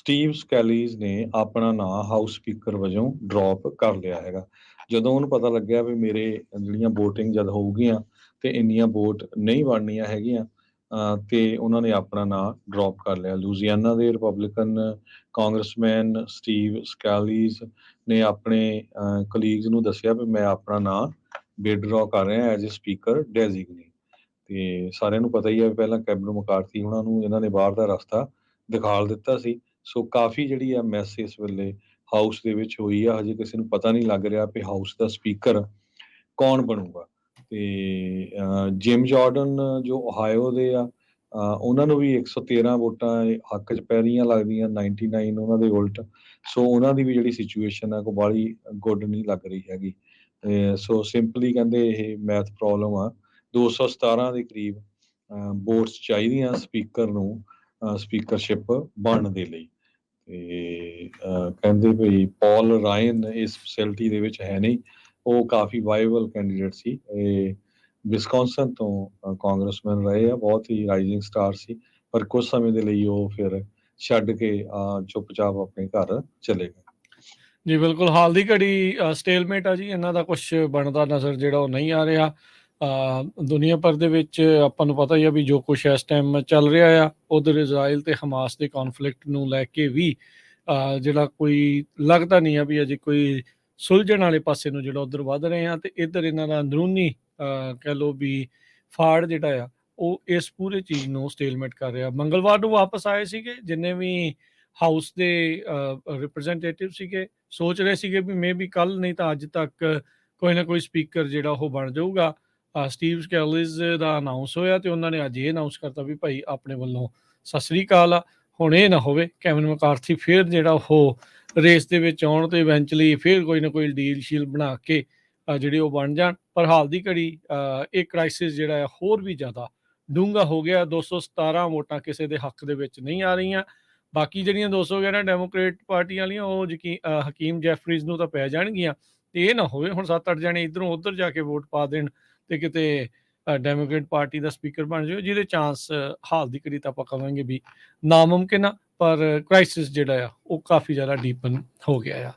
Steve ਸਕੈਲੀਜ਼ ਨੇ ਆਪਣਾ ਨਾਂ ਹਾਊਸ ਸਪੀਕਰ ਵਜੋਂ ਡ੍ਰੌਪ ਕਰ ਲਿਆ ਹੈਗਾ। ਜਦੋਂ ਉਹਨੂੰ ਪਤਾ ਲੱਗਿਆ ਵੀ ਮੇਰੇ ਜਿਹੜੀਆਂ ਵੋਟਿੰਗ ਜਦ ਹੋਊਗੀਆਂ ਤੇ ਇੰਨੀਆਂ ਵੋਟ ਨਹੀਂ ਬਣਨੀਆਂ ਹੈਗੀਆਂ, ਤੇ ਉਹਨਾਂ ਨੇ ਆਪਣਾ ਨਾਂ ਡ੍ਰੌਪ ਕਰ ਲਿਆ। ਲੂਜ਼ੀਆਨਾ ਦੇ ਰਿਪਬਲਿਕਨ ਕਾਂਗਰਸਮੈਨ ਸਟੀਵ ਸਕੈਲੀਜ਼ ਨੇ ਆਪਣੇ ਕਲੀਗਸ ਨੂੰ ਦੱਸਿਆ ਵੀ ਮੈਂ ਆਪਣਾ ਨਾਂ ਵਿਦਡ੍ਰॉ ਕਰ ਰਿਹਾ ਐਜ਼ ਏ ਸਪੀਕਰ ਡੈਜ਼ਿਗਨੇਟ। ਤੇ ਸਾਰਿਆਂ ਨੂੰ ਪਤਾ ਹੀ ਹੈ ਵੀ ਪਹਿਲਾਂ ਕੈਪਟਨ ਮਕਾਰਥੀ ਉਹਨਾਂ ਨੂੰ ਇਹਨਾਂ ਨੇ ਬਾਹਰ ਦਾ ਰਸਤਾ ਦਿਖਾਲ ਦਿੱਤਾ ਸੀ। ਸੋ ਕਾਫੀ ਜਿਹੜੀ ਆ ਮੈਸ ਇਸ ਵੇਲੇ ਹਾਊਸ ਦੇ ਵਿੱਚ ਹੋਈ ਆ। ਹਜੇ ਕਿਸੇ ਨੂੰ ਪਤਾ ਨਹੀਂ ਲੱਗ ਰਿਹਾ ਵੀ ਹਾਊਸ ਦਾ ਸਪੀਕਰ ਕੌਣ ਬਣੂਗਾ। ਤੇ ਜਿਮ ਜਾਰਡਨ ਜੋ ਓਹਾਇਓ ਦੇ ਆ, ਉਹਨਾਂ ਨੂੰ ਵੀ 113 ਵੋਟਾਂ ਹੱਕ 'ਚ ਪੈ ਰਹੀਆਂ ਲੱਗਦੀਆਂ, 99 ਉਹਨਾਂ ਦੇ ਉਲਟ। ਸੋ ਉਹਨਾਂ ਦੀ ਵੀ ਜਿਹੜੀ ਸਿਚੁਏਸ਼ਨ ਆ ਕੋਈ ਬਾਹਲੀ ਗੁੱਡ ਨਹੀਂ ਲੱਗ ਰਹੀ ਹੈਗੀ। ਸੋ ਸਿੰਪਲੀ ਕਹਿੰਦੇ ਇਹ ਮੈਥ ਪ੍ਰੋਬਲਮ ਆ। 217 ਦੇ ਕਰੀਬ ਵੋਟਸ ਚਾਹੀਦੀਆਂ ਸਪੀਕਰ ਨੂੰ ਸਪੀਕਰਸ਼ਿਪ ਬਣਨ ਦੇ ਲਈ। ਤੇ ਕਹਿੰਦੇ ਵੀ ਪੌਲ ਰਾਇਨ ਇਸ ਫੈਸਿਲਿਟੀ ਦੇ ਵਿੱਚ ਹੈ ਨਹੀਂ। ਉਹ ਕਾਫੀ ਵਾਈਬਲ ਕੈਂਡੀਡੇਟ ਸੀ। ਇਹ ਵਿਸਕੌਨਸਨ ਤੋਂ ਕਾਂਗਰਸਮੈਨ ਰਹੇ ਆ, ਬਹੁਤ ਹੀ ਰਾਈਜ਼ਿੰਗ ਸਟਾਰ ਸੀ। ਪਰ ਕੁਝ ਸਮੇਂ ਦੇ ਲਈ ਉਹ ਫਿਰ ਛੱਡ ਕੇ ਚੁੱਪਚਾਪ ਆਪਣੇ ਘਰ ਚਲੇ ਗਏ। ਜੀ ਬਿਲਕੁਲ, ਹਾਲ ਦੀ ਘੜੀ ਸਟੇਲਮੇਟ ਆ ਜੀ, ਇਹਨਾਂ ਦਾ ਕੁਛ ਬਣਦਾ ਨਜ਼ਰ ਜਿਹੜਾ ਉਹ ਨਹੀਂ ਆ ਰਿਹਾ। ਦੁਨੀਆ ਭਰ ਦੇ ਵਿੱਚ ਆਪਾਂ ਨੂੰ ਪਤਾ ਹੀ ਆ ਵੀ ਜੋ ਕੁਛ ਇਸ ਟਾਈਮ ਚੱਲ ਰਿਹਾ ਆ, ਉਧਰ ਇਜ਼ਰਾਈਲ ਤੇ ਹਮਾਸ ਦੇ ਕੌਨਫਲਿਕਟ ਨੂੰ ਲੈ ਕੇ ਵੀ ਜਿਹੜਾ ਕੋਈ ਲੱਗਦਾ ਨਹੀਂ ਆ ਵੀ ਅਜੇ ਕੋਈ ਸੁਲਝਣ ਵਾਲੇ ਪਾਸੇ ਨੂੰ ਜਿਹੜਾ ਉਧਰ ਵੱਧ ਰਹੇ ਆ। ਤੇ ਇੱਧਰ ਇਹਨਾਂ ਦਾ ਅੰਦਰੂਨੀ ਕਹਿ ਲਓ ਵੀ ਫਾੜ ਜਿਹੜਾ ਆ ਉਹ ਇਸ ਪੂਰੇ ਚੀਜ਼ ਨੂੰ ਸਟੇਲਮੇਟ ਕਰ ਰਿਹਾ। ਮੰਗਲਵਾਰ ਨੂੰ ਵਾਪਸ ਆਏ ਸੀਗੇ ਜਿੰਨੇ ਵੀ ਹਾਊਸ ਦੇ ਰਿਪਰੈਜ਼ੈਂਟੇਟਿਵ ਸੀਗੇ, ਸੋਚ ਰਹੇ ਸੀਗੇ ਵੀ ਮੇ ਬੀ ਕੱਲ ਨਹੀਂ ਤਾਂ ਅੱਜ ਤੱਕ ਕੋਈ ਨਾ ਕੋਈ ਸਪੀਕਰ ਜਿਹੜਾ ਉਹ ਬਣ ਜਾਊਗਾ। ਸਟੀਵ ਸਕੈਲੀਜ਼ ਦਾ ਅਨਾਊਂਸ ਹੋਇਆ ਤੇ ਉਹਨਾਂ ਨੇ ਅੱਜ ਇਹ ਅਨਾਊਂਸ ਕਰਤਾ ਵੀ ਭਾਈ ਆਪਣੇ ਵੱਲੋਂ ਸਤਿ ਸ੍ਰੀ ਅਕਾਲ ਆ। ਹੁਣ ਇਹ ਨਾ ਹੋਵੇ ਕੈਵਿਨ ਮਕਾਰਥੀ ਫਿਰ ਜਿਹੜਾ ਉਹ ਰੇਸ ਦੇ ਵਿੱਚ ਆਉਣ ਤੇ ਇਵੈਂਚੁਅਲੀ ਫਿਰ ਕੋਈ ਨਾ ਕੋਈ ਡੀਲ ਸ਼ੀਲ ਬਣਾ ਕੇ ਜਿਹੜੇ ਉਹ ਬਣ ਜਾਣ। ਪਰ ਹਾਲ ਦੀ ਘੜੀ ਇਹ ਕ੍ਰਾਈਸਿਸ ਜਿਹੜਾ ਆ ਹੋਰ ਵੀ ਜ਼ਿਆਦਾ ਡੂੰਘਾ ਹੋ ਗਿਆ। 217 ਵੋਟਾਂ ਕਿਸੇ ਦੇ ਹੱਕ ਦੇ ਵਿੱਚ ਨਹੀਂ ਆ ਰਹੀਆਂ। ਬਾਕੀ ਜਿਹੜੀਆਂ 211 ਡੈਮੋਕ੍ਰੇਟ ਪਾਰਟੀ ਵਾਲੀਆਂ ਉਹ ਹਕੀਮ ਜੈਫਰੀਜ਼ ਨੂੰ ਤਾਂ ਪੈ ਜਾਣਗੀਆਂ। ਤੇ ਇਹ ਨਾ ਹੋਵੇ ਹੁਣ 7-8 ਜਣੇ ਇੱਧਰੋਂ ਉੱਧਰ ਜਾ ਕੇ ਵੋਟ ਪਾ ਦੇਣ ਤੇ ਕਿਤੇ ਡੈਮੋਕ੍ਰੇਟ ਪਾਰਟੀ ਦਾ ਸਪੀਕਰ ਬਣ ਜਾਵੇ, ਜਿਹਦੇ ਚਾਂਸ ਹਾਲ ਦੀ ਘੜੀ ਤਾਂ ਆਪਾਂ ਕਹਾਂਗੇ ਵੀ ਨਾਮੁਮਕਿਨ ਆ। ਪਰ ਕ੍ਰਾਈਸਿਸ ਜਿਹੜਾ ਆ ਉਹ ਕਾਫੀ ਜ਼ਿਆਦਾ ਡੀਪਨ ਹੋ ਗਿਆ ਆ।